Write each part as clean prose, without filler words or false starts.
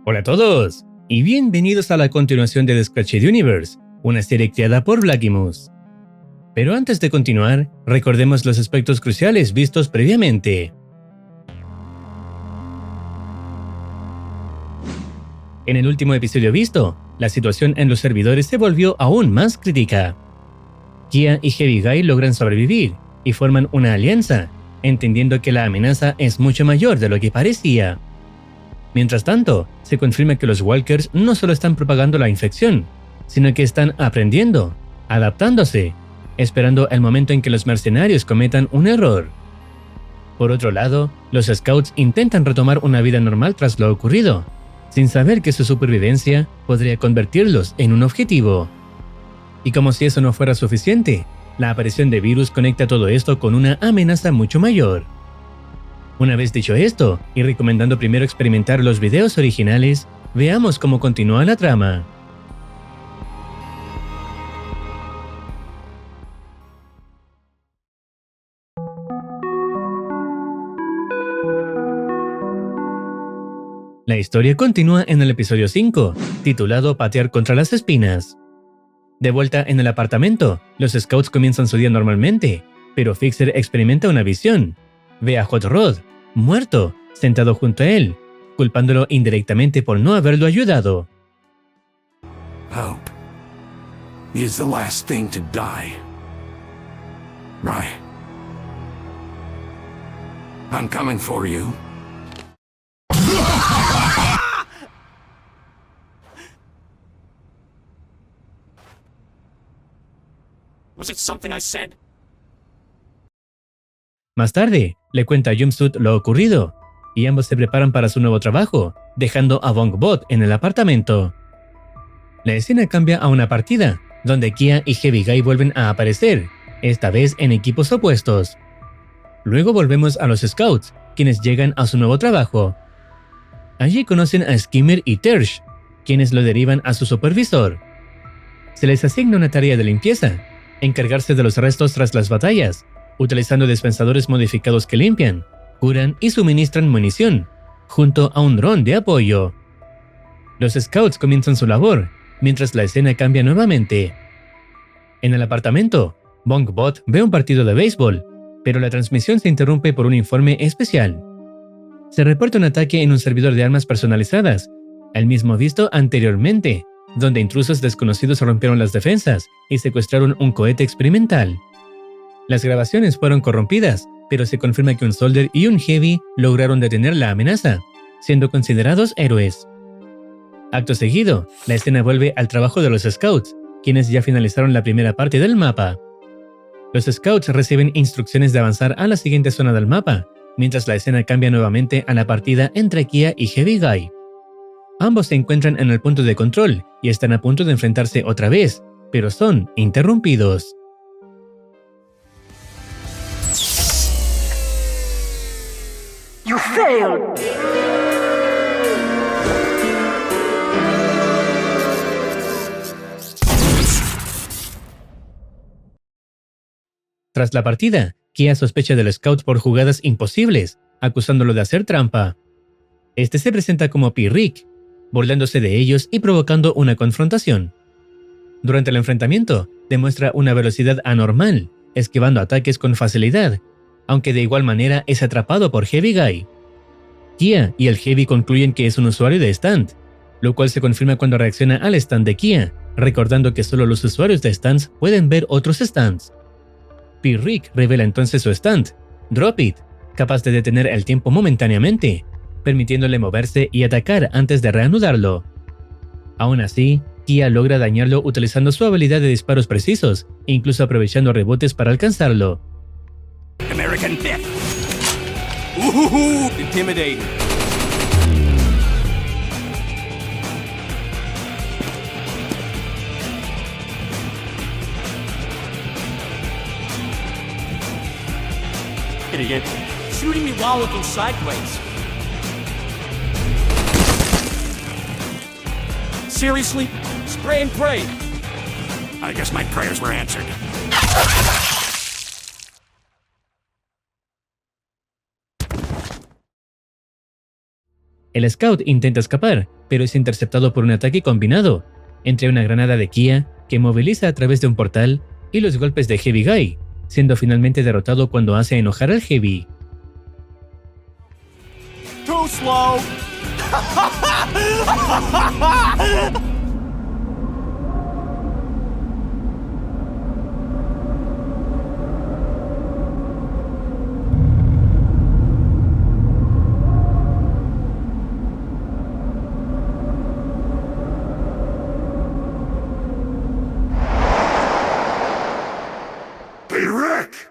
Hola a todos, y bienvenidos a la continuación de The Scratched Universe, una serie creada por Blackimus. Pero antes de continuar, recordemos los aspectos cruciales vistos previamente. En el último episodio visto, la situación en los servidores se volvió aún más crítica. Kia y Heavy Guy logran sobrevivir y forman una alianza, entendiendo que la amenaza es mucho mayor de lo que parecía. Mientras tanto, se confirma que los Walkers no solo están propagando la infección, sino que están aprendiendo, adaptándose, esperando el momento en que los mercenarios cometan un error. Por otro lado, los Scouts intentan retomar una vida normal tras lo ocurrido, sin saber que su supervivencia podría convertirlos en un objetivo. Y como si eso no fuera suficiente, la aparición de virus conecta todo esto con una amenaza mucho mayor. Una vez dicho esto, y recomendando primero experimentar los videos originales, veamos cómo continúa la trama. La historia continúa en el episodio 5, titulado Patear contra las espinas. De vuelta en el apartamento, los Scouts comienzan su día normalmente, pero Fixer experimenta una visión. Ve a Hot Rod, muerto, sentado junto a él, culpándolo indirectamente por no haberlo ayudado. Hope is the last thing to die. Right. I'm coming for you. Was it something I said? Más tarde, le cuenta a Jumpsuit lo ocurrido, y ambos se preparan para su nuevo trabajo, dejando a Bongbot en el apartamento. La escena cambia a una partida, donde Kia y Heavy Guy vuelven a aparecer, esta vez en equipos opuestos. Luego volvemos a los Scouts, quienes llegan a su nuevo trabajo. Allí conocen a Skimmer y Tersh, quienes lo derivan a su supervisor. Se les asigna una tarea de limpieza, encargarse de los restos tras las batallas, utilizando dispensadores modificados que limpian, curan y suministran munición, junto a un dron de apoyo. Los Scouts comienzan su labor, mientras la escena cambia nuevamente. En el apartamento, Bongbot ve un partido de béisbol, pero la transmisión se interrumpe por un informe especial. Se reporta un ataque en un servidor de armas personalizadas, el mismo visto anteriormente, donde intrusos desconocidos rompieron las defensas y secuestraron un cohete experimental. Las grabaciones fueron corrompidas, pero se confirma que un Soldier y un Heavy lograron detener la amenaza, siendo considerados héroes. Acto seguido, la escena vuelve al trabajo de los Scouts, quienes ya finalizaron la primera parte del mapa. Los Scouts reciben instrucciones de avanzar a la siguiente zona del mapa, mientras la escena cambia nuevamente a la partida entre Kia y Heavy Guy. Ambos se encuentran en el punto de control y están a punto de enfrentarse otra vez, pero son interrumpidos. You failed! Tras la partida, Kia sospecha del Scout por jugadas imposibles, acusándolo de hacer trampa. Este se presenta como P-Rick, burlándose de ellos y provocando una confrontación. Durante el enfrentamiento, demuestra una velocidad anormal, esquivando ataques con facilidad, aunque de igual manera es atrapado por Heavy Guy. Kia y el Heavy concluyen que es un usuario de stand, lo cual se confirma cuando reacciona al stand de Kia, recordando que solo los usuarios de stands pueden ver otros stands. P-Rick revela entonces su stand, Drop It, capaz de detener el tiempo momentáneamente, permitiéndole moverse y atacar antes de reanudarlo. Aún así, Kia logra dañarlo utilizando su habilidad de disparos precisos, incluso aprovechando rebotes para alcanzarlo. American death. Ooh, intimidating. Idiot. Shooting me while looking sideways. Seriously? Spray and pray. I guess my prayers were answered. El Scout intenta escapar, pero es interceptado por un ataque combinado entre una granada de Kia que moviliza a través de un portal y los golpes de Heavy Guy, siendo finalmente derrotado cuando hace enojar al Heavy. Too slow. Hey, Rick!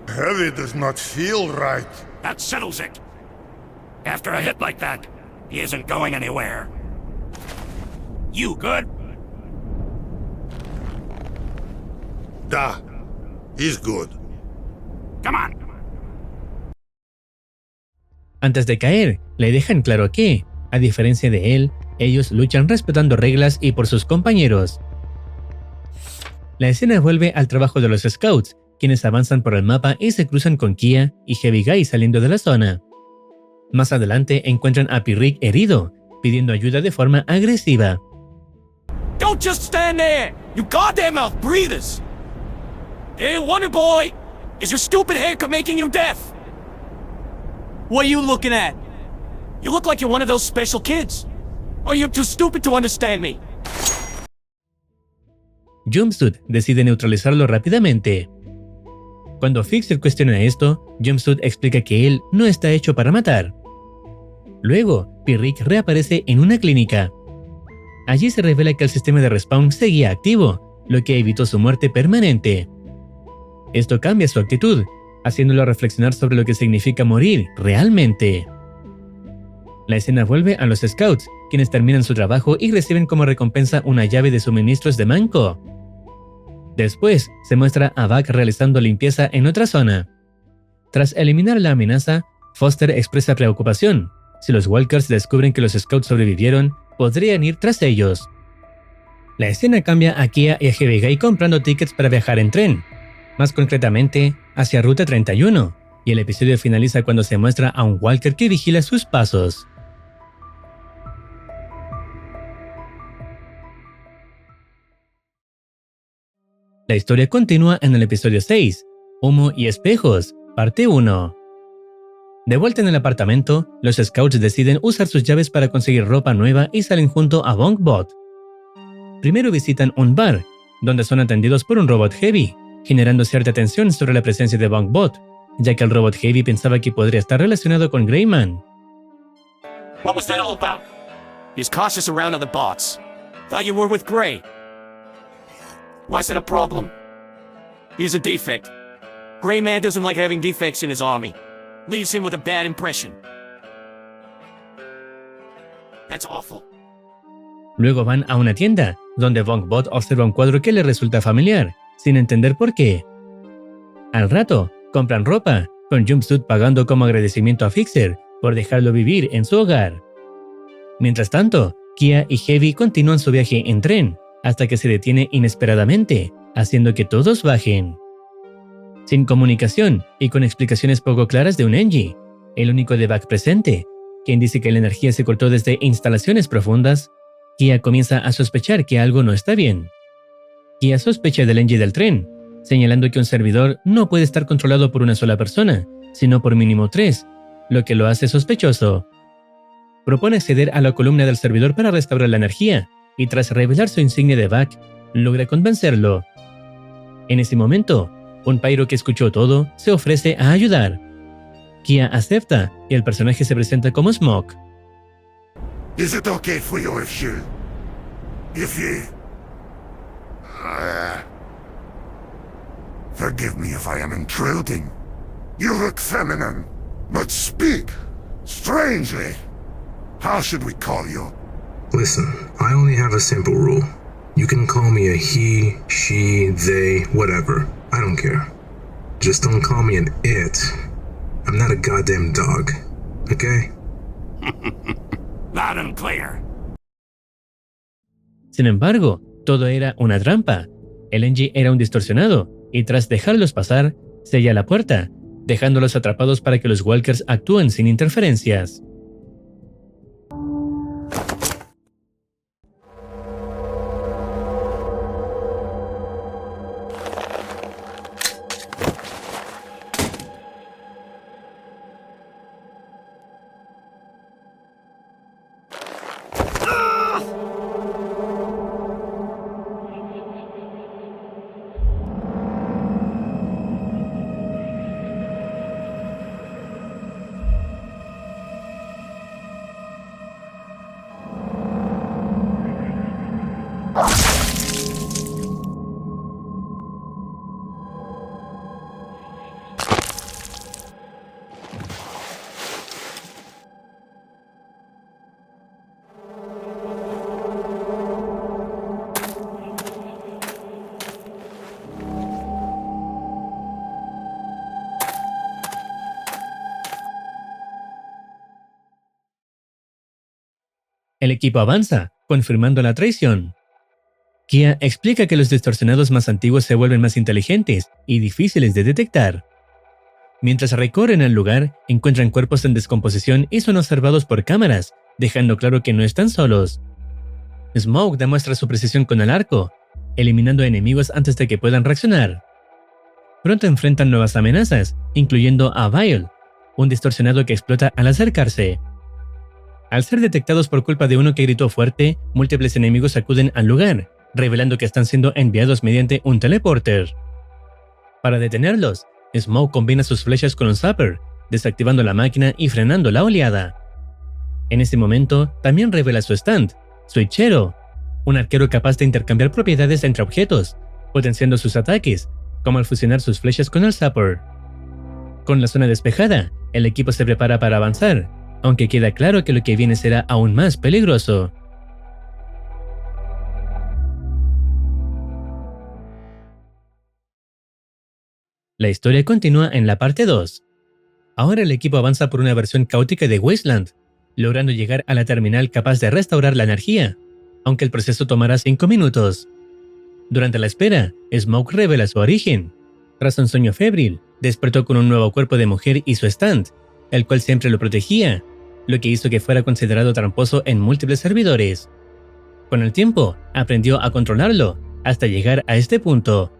Heavy does not feel right. That settles it. After a hit like that, he isn't going anywhere. You good? Da, he's good. Come on. Antes de caer, le dejan claro que, a diferencia de él, ellos luchan respetando reglas y por sus compañeros. La escena vuelve al trabajo de los Scouts, quienes avanzan por el mapa y se cruzan con Kia y Heavy Guy saliendo de la zona. Más adelante encuentran a Pirrick herido, pidiendo ayuda de forma agresiva. Don't just stand there, you goddamn mouth breathers. Hey, Wonder Boy, is your stupid haircut making you deaf? What are you looking at? You look like you're one of those special kids. Or you're too stupid to understand me. Jumpsuit decide neutralizarlo rápidamente. Cuando Fixer cuestiona esto, Jumpsuit explica que él no está hecho para matar. Luego, Pirrick reaparece en una clínica. Allí se revela que el sistema de respawn seguía activo, lo que evitó su muerte permanente. Esto cambia su actitud, haciéndolo reflexionar sobre lo que significa morir realmente. La escena vuelve a los Scouts, quienes terminan su trabajo y reciben como recompensa una llave de suministros de Manco. Después, se muestra a Buck realizando limpieza en otra zona. Tras eliminar la amenaza, Foster expresa preocupación. Si los Walkers descubren que los Scouts sobrevivieron, podrían ir tras ellos. La escena cambia a Kia y a Heavy Guy comprando tickets para viajar en tren, más concretamente, hacia Ruta 31, y el episodio finaliza cuando se muestra a un Walker que vigila sus pasos. La historia continúa en el episodio 6, Humo y Espejos, parte 1. De vuelta en el apartamento, los Scouts deciden usar sus llaves para conseguir ropa nueva y salen junto a Bongbot. Primero visitan un bar, donde son atendidos por un robot Heavy, generando cierta tensión sobre la presencia de Bongbot, ya que el robot Heavy pensaba que podría estar relacionado con Greyman. What was that all about? He's cautious around other bots. Thought you were with Gray. Why is that a problem? He's a defect. Gray Man doesn't like having defects in his army. Leaves him with a bad impression. That's awful. Luego van a una tienda, donde Bongbot observa un cuadro que le resulta familiar, sin entender por qué. Al rato, compran ropa, con Jumpsuit pagando como agradecimiento a Fixer por dejarlo vivir en su hogar. Mientras tanto, Kia y Heavy continúan su viaje en tren, hasta que se detiene inesperadamente, haciendo que todos bajen. Sin comunicación y con explicaciones poco claras de un Engie, el único de Buck presente, quien dice que la energía se cortó desde instalaciones profundas, Kia comienza a sospechar que algo no está bien. Kia sospecha del Engie del tren, señalando que un servidor no puede estar controlado por una sola persona, sino por mínimo 3, lo que lo hace sospechoso. Propone acceder a la columna del servidor para restaurar la energía, y tras revelar su insignia de Buck, logra convencerlo. En ese momento, un Pyro que escuchó todo se ofrece a ayudar. Kia acepta y el personaje se presenta como Smoke. Is it okay for you if you... Forgive me if I am intruding. You look feminine, but speak strangely. How should we call you? Listen, I only have a simple rule. You can call me a he, she, they, whatever. I don't care. Just don't call me an it. I'm not a goddamn dog. Okay? Loud and clear. Sin embargo, Todo era una trampa. El Engie era un distorsionado, y tras dejarlos pasar, sella la puerta, dejándolos atrapados para que los Walkers actúen sin interferencias. El equipo avanza, confirmando la traición. Kia explica que los distorsionados más antiguos se vuelven más inteligentes y difíciles de detectar. Mientras recorren el lugar, encuentran cuerpos en descomposición y son observados por cámaras, dejando claro que no están solos. Smoke demuestra su precisión con el arco, eliminando enemigos antes de que puedan reaccionar. Pronto enfrentan nuevas amenazas, incluyendo a Vile, un distorsionado que explota al acercarse. Al ser detectados por culpa de uno que gritó fuerte, múltiples enemigos acuden al lugar, revelando que están siendo enviados mediante un teleporter. Para detenerlos, Smoke combina sus flechas con un zapper, desactivando la máquina y frenando la oleada. En ese momento, también revela su stand, Switchero, un arquero capaz de intercambiar propiedades entre objetos, potenciando sus ataques, como al fusionar sus flechas con el zapper. Con la zona despejada, el equipo se prepara para avanzar, aunque queda claro que lo que viene será aún más peligroso. La historia continúa en la parte 2. Ahora el equipo avanza por una versión caótica de Wasteland, logrando llegar a la terminal capaz de restaurar la energía, aunque el proceso tomará 5 minutos. Durante la espera, Smoke revela su origen. Tras un sueño febril, despertó con un nuevo cuerpo de mujer y su stand, el cual siempre lo protegía, lo que hizo que fuera considerado tramposo en múltiples servidores. Con el tiempo, aprendió a controlarlo, hasta llegar a este punto.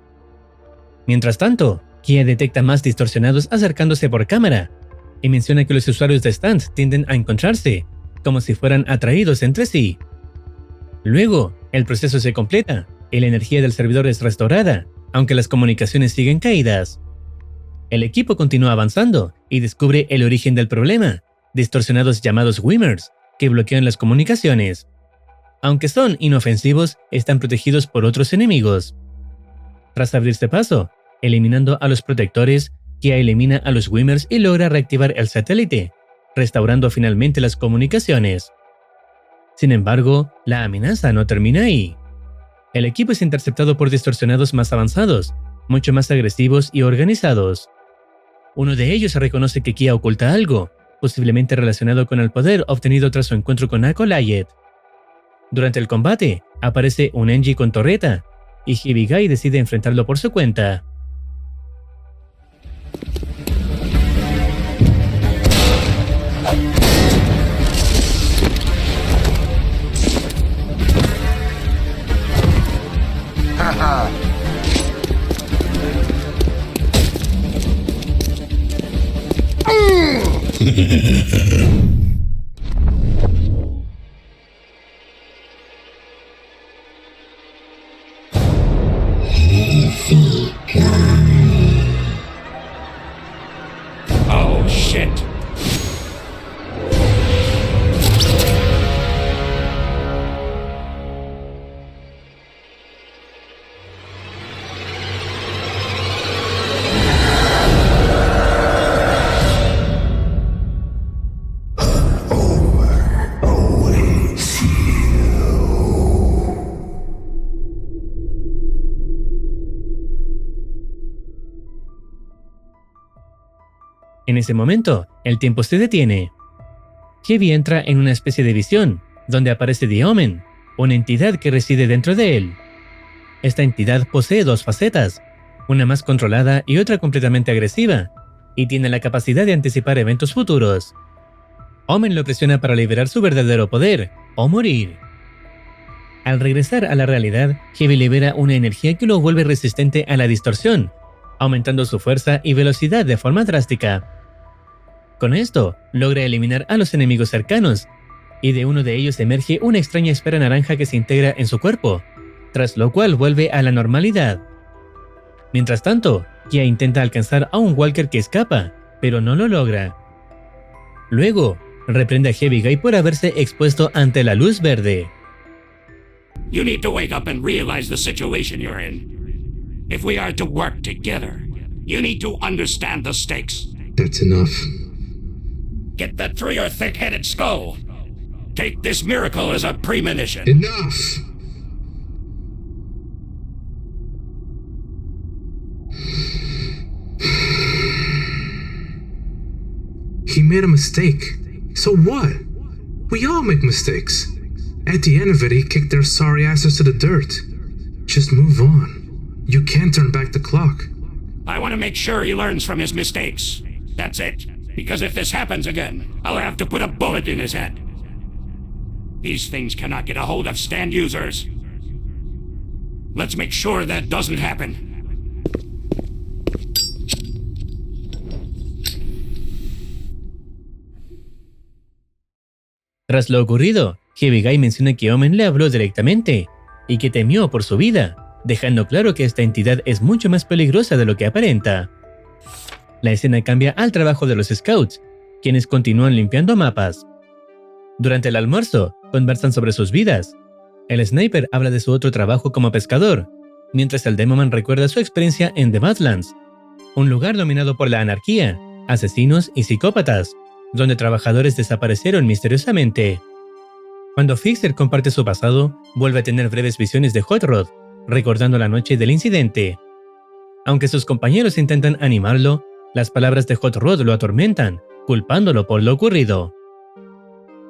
Mientras tanto, Kia detecta más distorsionados acercándose por cámara, y menciona que los usuarios de stand tienden a encontrarse, como si fueran atraídos entre sí. Luego, el proceso se completa, y la energía del servidor es restaurada, aunque las comunicaciones siguen caídas. El equipo continúa avanzando y descubre el origen del problema, distorsionados llamados Wimmers, que bloquean las comunicaciones. Aunque son inofensivos, están protegidos por otros enemigos. Tras abrirse paso, eliminando a los protectores, Kia elimina a los Wimmers y logra reactivar el satélite, restaurando finalmente las comunicaciones. Sin embargo, la amenaza no termina ahí. El equipo es interceptado por distorsionados más avanzados, mucho más agresivos y organizados. Uno de ellos reconoce que Kia oculta algo, posiblemente relacionado con el poder obtenido tras su encuentro con Acolyte. Durante el combate, aparece un Engie con torreta, y Hibigai decide enfrentarlo por su cuenta. Oh, shit. En ese momento, el tiempo se detiene. Heavy entra en una especie de visión, donde aparece The Omen, una entidad que reside dentro de él. esta entidad posee dos facetas, una más controlada y otra completamente agresiva, y tiene la capacidad de anticipar eventos futuros. Omen lo presiona para liberar su verdadero poder, o morir. Al regresar a la realidad, Heavy libera una energía que lo vuelve resistente a la distorsión, aumentando su fuerza y velocidad de forma drástica. Con esto, logra eliminar a los enemigos cercanos, y de uno de ellos emerge una extraña esfera naranja que se integra en su cuerpo, tras lo cual vuelve a la normalidad. Mientras tanto, Kia intenta alcanzar a un Walker que escapa, pero no lo logra. Luego, reprende a Heavy Guy por haberse expuesto ante la luz verde. You need to wake up and realize the situation you're in. If we are to work together, you need to understand the stakes. That's enough. Get that through your thick-headed skull. Take this miracle as a premonition. Enough! He made a mistake. So what? We all make mistakes. At the end of it, he kicked their sorry asses to the dirt. Just move on. You can't turn back the clock. I want to make sure he learns from his mistakes. That's it. Because if this happens again, I'll have to put a bullet in his head. These things cannot get a hold of stand users. Let's make sure that doesn't happen. Tras lo ocurrido, Heavy Guy menciona que Omen le habló directamente y que temió por su vida, dejando claro que esta entidad es mucho más peligrosa de lo que aparenta. La escena cambia al trabajo de los Scouts, quienes continúan limpiando mapas. Durante el almuerzo, conversan sobre sus vidas. El Sniper habla de su otro trabajo como pescador, mientras el Demoman recuerda su experiencia en The Badlands, un lugar dominado por la anarquía, asesinos y psicópatas, donde trabajadores desaparecieron misteriosamente. Cuando Fixer comparte su pasado, vuelve a tener breves visiones de Hot Rod, recordando la noche del incidente. Aunque sus compañeros intentan animarlo, las palabras de Hot Rod lo atormentan, culpándolo por lo ocurrido.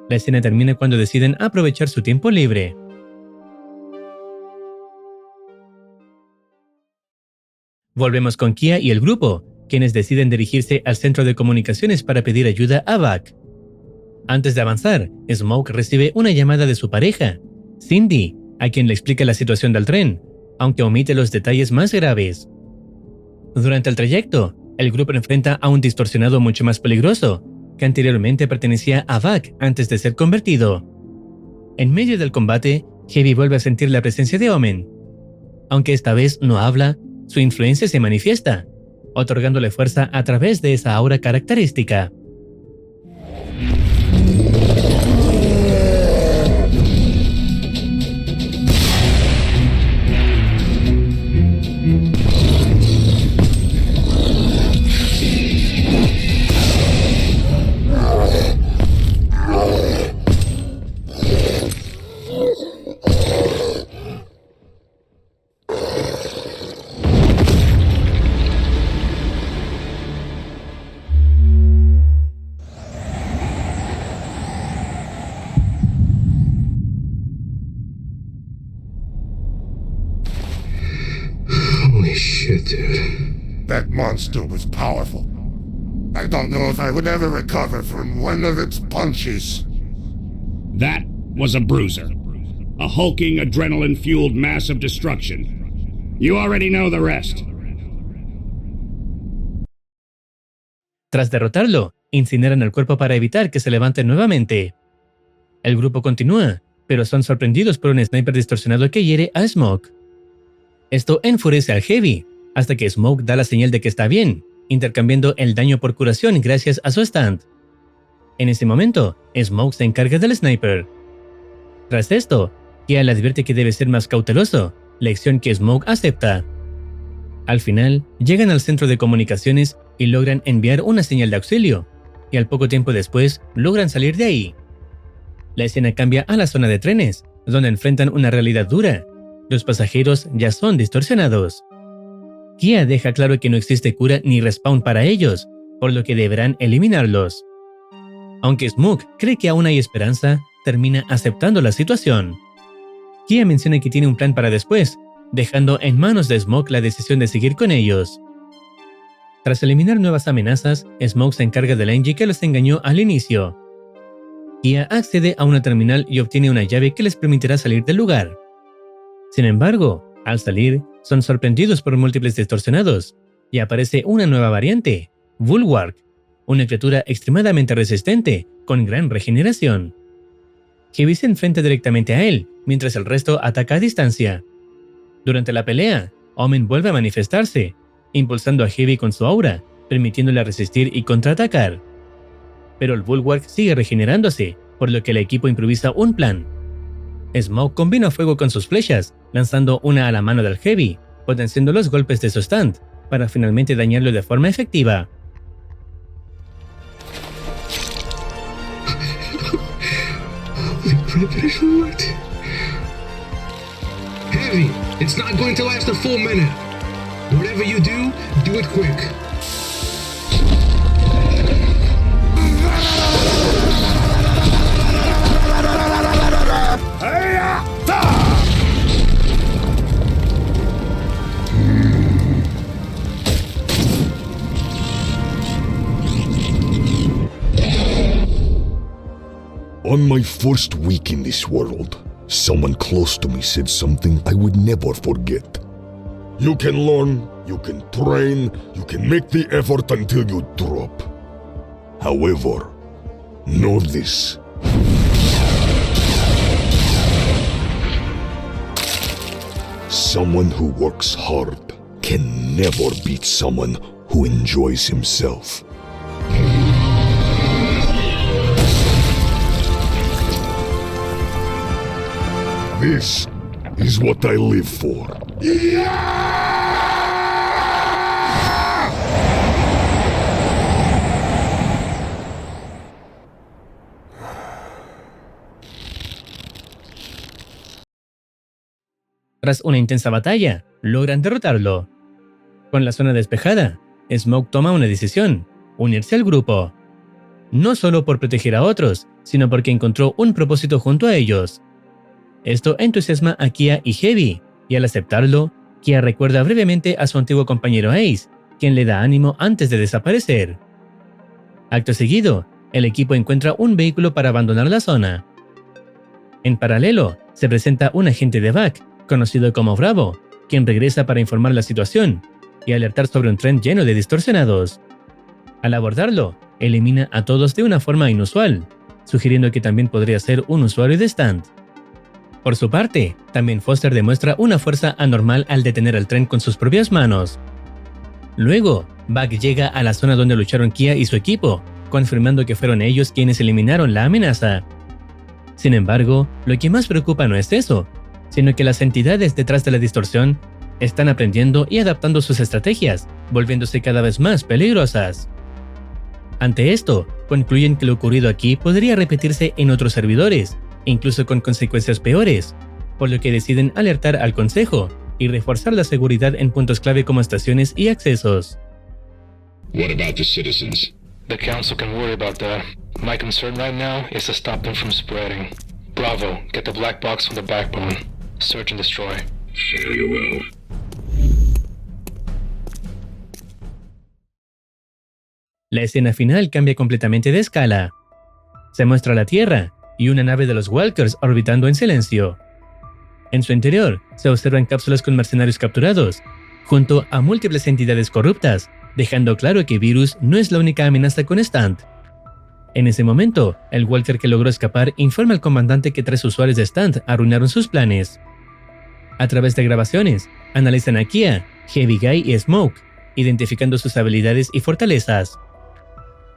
La escena termina cuando deciden aprovechar su tiempo libre. Volvemos con Kia y el grupo, quienes deciden dirigirse al centro de comunicaciones para pedir ayuda a Buck. Antes de avanzar, Smoke recibe una llamada de su pareja, Cindy, a quien le explica la situación del tren, aunque omite los detalles más graves. Durante el trayecto, el grupo enfrenta a un distorsionado mucho más peligroso, que anteriormente pertenecía a Buck antes de ser convertido. En medio del combate, Heavy vuelve a sentir la presencia de Omen. Aunque esta vez no habla, su influencia se manifiesta, otorgándole fuerza a través de esa aura característica. Holy shit, dude. That monster was powerful. I don't know if I would ever recover from one of its punches. That was a bruiser. A hulking, adrenaline-fueled mass of destruction. You already know the rest. Tras derrotarlo, incineran el cuerpo para evitar que se levante nuevamente. El grupo continúa, pero son sorprendidos por un sniper distorsionado que hiere a Smoke. Esto enfurece al Heavy, hasta que Smoke da la señal de que está bien, intercambiando el daño por curación gracias a su stand. En ese momento, Smoke se encarga del sniper. Tras esto, Kia le advierte que debe ser más cauteloso, lección que Smoke acepta. Al final, llegan al centro de comunicaciones y logran enviar una señal de auxilio, y al poco tiempo después logran salir de ahí. La escena cambia a la zona de trenes, donde enfrentan una realidad dura. Los pasajeros ya son distorsionados. Kia deja claro que no existe cura ni respawn para ellos, por lo que deberán eliminarlos. Aunque Smoke cree que aún hay esperanza, termina aceptando la situación. Kia menciona que tiene un plan para después, dejando en manos de Smoke la decisión de seguir con ellos. Tras eliminar nuevas amenazas, Smoke se encarga de la Angie que los engañó al inicio. Kia accede a una terminal y obtiene una llave que les permitirá salir del lugar. Sin embargo, al salir, son sorprendidos por múltiples distorsionados, y aparece una nueva variante, Bulwark, una criatura extremadamente resistente, con gran regeneración. Heavy se enfrenta directamente a él, mientras el resto ataca a distancia. Durante la pelea, Omen vuelve a manifestarse, impulsando a Heavy con su aura, permitiéndole resistir y contraatacar. Pero el Bulwark sigue regenerándose, por lo que el equipo improvisa un plan. Smoke combina fuego con sus flechas, lanzando una a la mano del Heavy, potenciando los golpes de su stand, para finalmente dañarlo de forma efectiva. Heavy, it's not going to last a full minute. Whatever you do it quick. On my first week in this world, someone close to me said something I would never forget. You can learn, you can train, you can make the effort until you drop. However, know this. Someone who works hard can never beat someone who enjoys himself. This is what I live for. Tras una intensa batalla, logran derrotarlo. Con la zona despejada, Smoke toma una decisión: unirse al grupo. No solo por proteger a otros, sino porque encontró un propósito junto a ellos. Esto entusiasma a Kia y Heavy, y al aceptarlo, Kia recuerda brevemente a su antiguo compañero Ace, quien le da ánimo antes de desaparecer. Acto seguido, el equipo encuentra un vehículo para abandonar la zona. En paralelo, se presenta un agente de BAC, conocido como Bravo, quien regresa para informar la situación y alertar sobre un tren lleno de distorsionados. Al abordarlo, elimina a todos de una forma inusual, sugiriendo que también podría ser un usuario de stand. Por su parte, también Foster demuestra una fuerza anormal al detener el tren con sus propias manos. Luego, Buck llega a la zona donde lucharon Kia y su equipo, confirmando que fueron ellos quienes eliminaron la amenaza. Sin embargo, lo que más preocupa no es eso, sino que las entidades detrás de la distorsión están aprendiendo y adaptando sus estrategias, volviéndose cada vez más peligrosas. Ante esto, concluyen que lo ocurrido aquí podría repetirse en otros servidores, incluso con consecuencias peores, por lo que deciden alertar al Consejo y reforzar la seguridad en puntos clave como estaciones y accesos. What about the citizens? The council can worry about that. My concern right now is to stop them from spreading. Bravo, get the black box from the backbone. Search and destroy. Very well. La escena final cambia completamente de escala. Se muestra la Tierra y una nave de los Walkers orbitando en silencio. En su interior se observan cápsulas con mercenarios capturados, junto a múltiples entidades corruptas, dejando claro que Virus no es la única amenaza con Stand. En ese momento, el Walker que logró escapar informa al comandante que 3 usuarios de Stand arruinaron sus planes. A través de grabaciones, analizan a Kia, Heavy Guy y Smoke, identificando sus habilidades y fortalezas.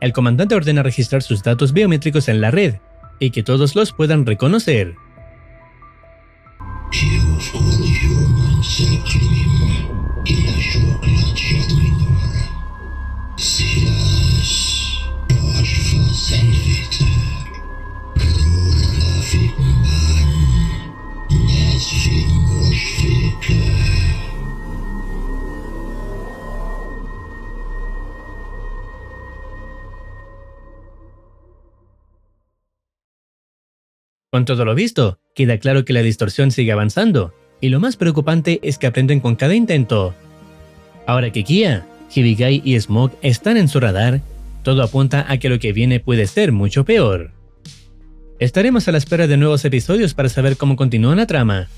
El comandante ordena registrar sus datos biométricos en la red, y que todos los puedan reconocer. Con todo lo visto, queda claro que la distorsión sigue avanzando, y lo más preocupante es que aprenden con cada intento. Ahora que Kia, Hibigai y Smoke están en su radar, todo apunta a que lo que viene puede ser mucho peor. Estaremos a la espera de nuevos episodios para saber cómo continúa la trama.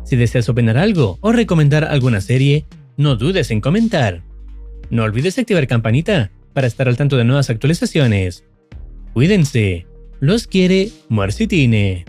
Si deseas opinar algo o recomendar alguna serie, no dudes en comentar. No olvides activar campanita para estar al tanto de nuevas actualizaciones. Cuídense. Los quiere Marcitine.